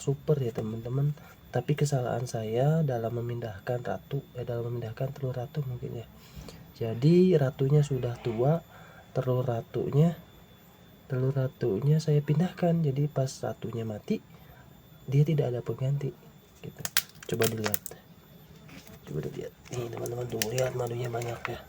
super ya teman-teman. Tapi kesalahan saya dalam memindahkan dalam memindahkan telur ratu mungkin ya. Jadi ratunya sudah tua, telur ratunya saya pindahkan. Jadi pas ratunya mati, dia tidak ada pengganti gitu. Coba dilihat nih teman-teman, tuh lihat madunya banyak ya.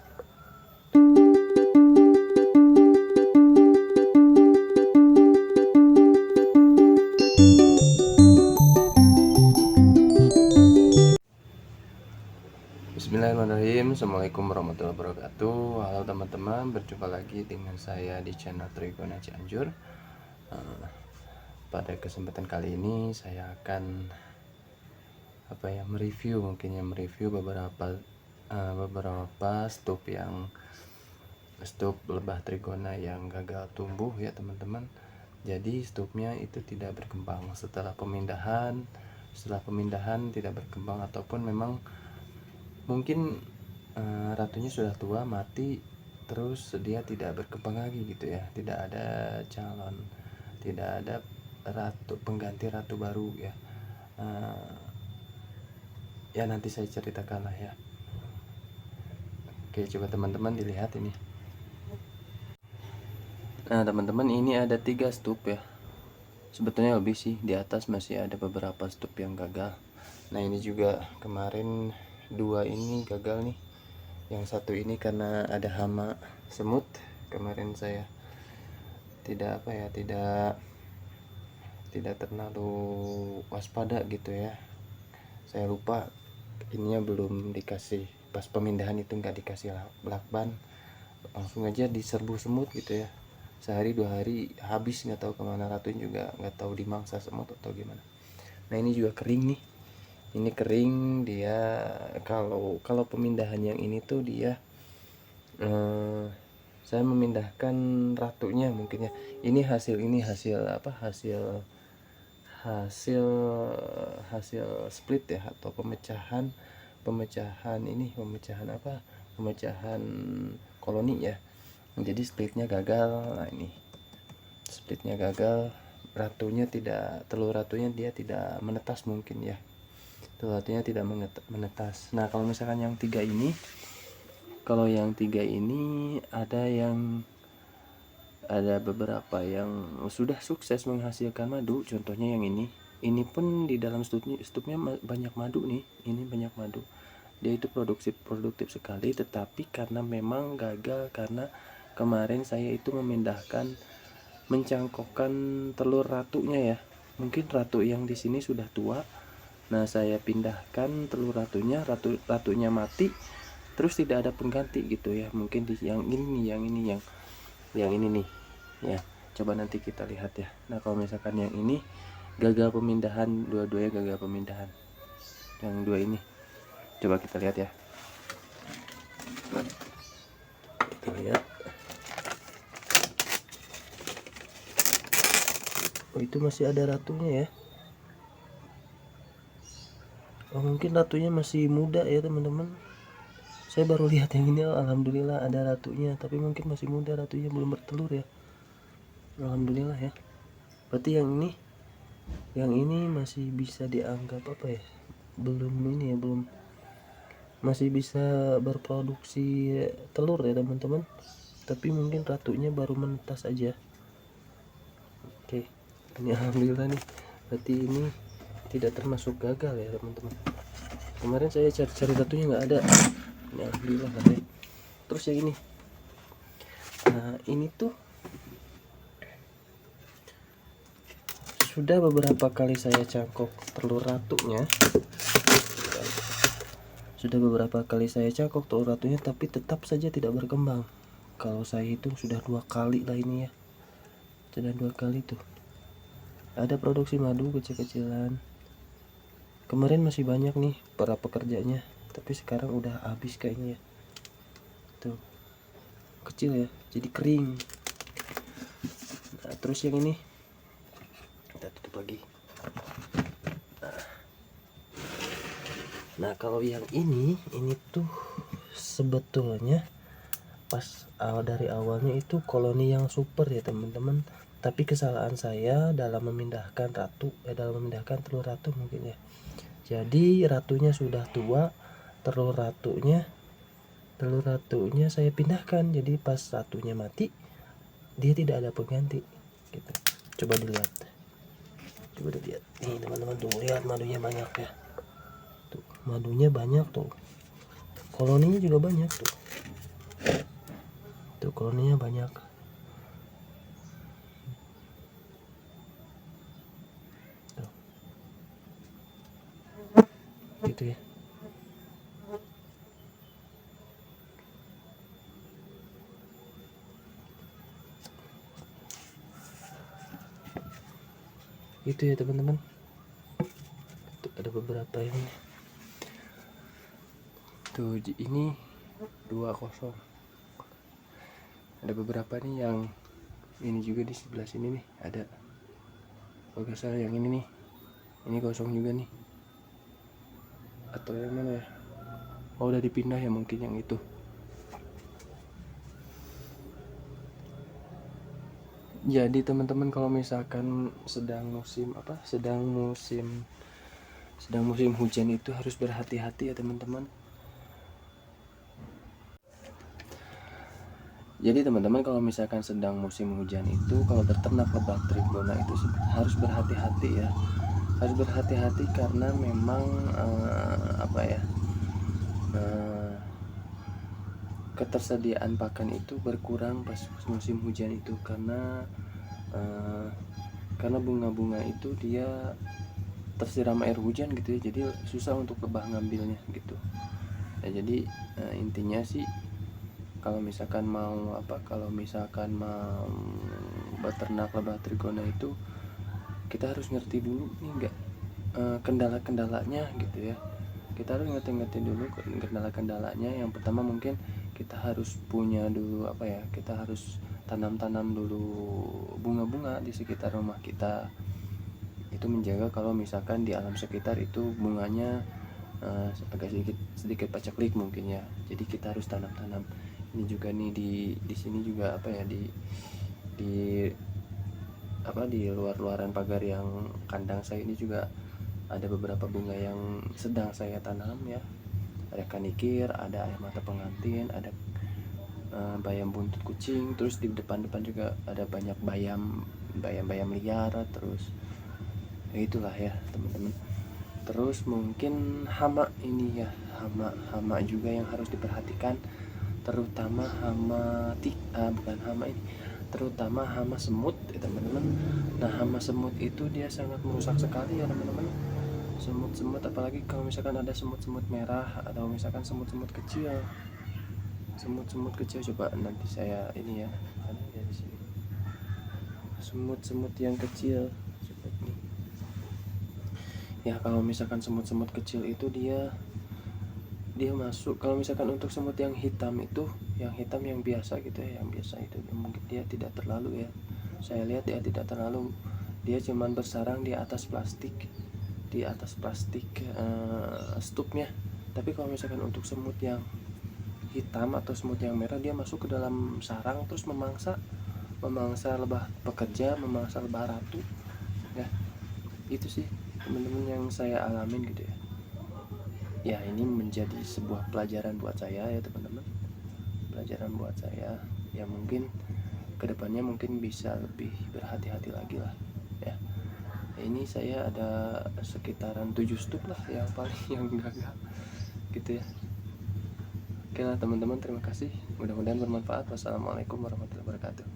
Bismillahirrahmanirrahim. Assalamualaikum warahmatullahi wabarakatuh. Halo teman-teman, berjumpa lagi dengan saya di channel Trigona Cianjur. Pada kesempatan kali ini saya akan mereview beberapa stok lebah Trigona yang gagal tumbuh ya teman-teman. Jadi stoknya itu tidak berkembang setelah pemindahan tidak berkembang, ataupun memang mungkin ratunya sudah tua, mati, terus dia tidak berkembang lagi gitu ya, tidak ada calon, tidak ada pengganti ratu baru ya. Ya nanti saya ceritakan lah ya. Oke, coba teman-teman dilihat ini. Nah teman-teman, ini ada 3 stup ya, sebetulnya lebih sih, di atas masih ada beberapa stup yang gagal. Nah ini juga kemarin 2 ini gagal nih. Yang satu ini karena ada hama semut, kemarin saya tidak terlalu waspada gitu ya. Saya lupa ininya belum dikasih, pas pemindahan itu nggak dikasih lakban, langsung aja diserbu semut gitu ya. Sehari 2 hari habis, nggak tahu kemana ratunya, juga nggak tahu dimangsa semut atau gimana. Nah ini juga kering nih, ini kering dia. Kalau pemindahan yang ini tuh dia saya memindahkan ratunya mungkin ya. Ini hasil split ya, atau pemecahan koloni ya. Jadi splitnya gagal. Nah ini splitnya gagal, telur ratunya dia tidak menetas mungkin ya, telur ratunya tidak menetas. Nah kalau misalkan yang 3 ini, ada beberapa yang sudah sukses menghasilkan madu. Contohnya yang ini pun di dalam stupnya banyak madu nih. Ini banyak madu, dia itu produktif sekali. Tetapi karena memang gagal, karena kemarin saya itu mencangkokkan telur ratunya ya. Mungkin ratu yang di sini sudah tua. Nah saya pindahkan telur ratunya mati, terus tidak ada pengganti gitu ya. Mungkin di yang ini nih ya. Coba nanti kita lihat ya. Nah kalau misalkan yang ini gagal pemindahan, dua-duanya gagal pemindahan. Yang 2 ini coba kita lihat ya. Kita lihat. Oh itu masih ada ratunya ya. Oh mungkin ratunya masih muda ya teman-teman. Saya baru lihat yang ini, alhamdulillah ada ratunya, tapi mungkin masih muda ratunya, belum bertelur ya. Alhamdulillah ya. Berarti yang ini masih bisa dianggap belum masih bisa berproduksi telur ya teman-teman. Tapi mungkin ratunya baru menetas aja. Oke, ini alhamdulillah nih. Berarti ini tidak termasuk gagal ya teman-teman. Kemarin saya cari ratunya nggak ada. Ini alhamdulillah lah ya. Terus yang ini, nah ini tuh sudah beberapa kali saya cangkok telur ratunya. Tapi tetap saja tidak berkembang. Kalau saya hitung sudah 2 kali lah ini ya. Sudah 2 kali tuh. Ada produksi madu kecil-kecilan. Kemarin masih banyak nih para pekerjanya, tapi sekarang udah habis kayaknya ya. Tuh. Kecil ya, jadi kering. Nah, terus yang ini kita tutup lagi. Nah kalau yang ini tuh sebetulnya pas dari awalnya itu koloni yang super ya teman-teman. Tapi kesalahan saya dalam memindahkan dalam memindahkan telur ratu mungkin ya. Jadi ratunya sudah tua, telur ratunya saya pindahkan. Jadi pas ratunya mati, dia tidak ada pengganti gitu. Coba dilihat nih teman-teman, tuh lihat madunya banyak ya, tuh madunya banyak, tuh koloninya juga banyak, tuh koloninya banyak. Tuh. Gitu ya. Itu ya teman-teman. Ada beberapa ini. Tuh ini 20. Ada beberapa nih yang ini juga di sebelah sini nih ada. Kalau nggak salah yang ini nih. Ini kosong juga nih. Atau yang mana ya? Oh, udah dipindah ya mungkin yang itu. Jadi teman-teman kalau misalkan sedang musim hujan itu harus berhati-hati ya teman-teman. Jadi teman-teman kalau misalkan sedang musim hujan itu, kalau terternak lebah trigona itu harus berhati-hati ya. Harus berhati-hati karena memang ketersediaan pakan itu berkurang pas musim hujan itu karena bunga-bunga itu dia tersiram air hujan gitu ya, jadi susah untuk lebah ngambilnya gitu. Nah, jadi intinya sih kalau misalkan mau beternak lebah trigona itu kita harus ngerti dulu nih enggak kendala-kendalanya gitu ya. Kita harus ngerti dulu kendala-kendalanya. Yang pertama mungkin kita harus punya dulu kita harus tanam dulu bunga-bunga di sekitar rumah kita. Itu menjaga kalau misalkan di alam sekitar itu bunganya agak sedikit paceklik mungkin ya. Jadi kita harus tanam. Ini juga nih di sini juga di luar-luaran pagar yang kandang saya ini juga ada beberapa bunga yang sedang saya tanam ya. Ada kanikir, ada air mata pengantin, ada bayam buntut kucing, terus di depan juga ada banyak bayam liar, terus itulah ya teman-teman. Terus mungkin hama ini ya, hama juga yang harus diperhatikan, terutama terutama hama semut ya teman-teman. Nah, hama semut itu dia sangat merusak sekali ya teman-teman. Semut apalagi kalau misalkan ada semut merah atau misalkan semut kecil coba nanti saya ini ya, ada di sini semut yang kecil seperti ini ya. Kalau misalkan semut kecil itu dia masuk. Kalau misalkan untuk semut yang hitam itu, yang biasa gitu ya, yang biasa itu mungkin dia tidak terlalu ya, saya lihat dia tidak terlalu, dia cuman bersarang di atas plastik stupnya. Tapi kalau misalkan untuk semut yang hitam atau semut yang merah, dia masuk ke dalam sarang terus memangsa lebah pekerja, memangsa lebah ratu ya. Itu sih teman-teman yang saya alamin gitu ya. Ya, ini menjadi sebuah pelajaran buat saya ya teman-teman, pelajaran buat saya ya. Mungkin kedepannya mungkin bisa lebih berhati-hati lagi lah ya. Ini saya ada sekitaran 7 stup lah yang paling yang gagal gitu ya. Oke lah teman-teman, terima kasih, mudah-mudahan bermanfaat. Wassalamualaikum warahmatullahi wabarakatuh.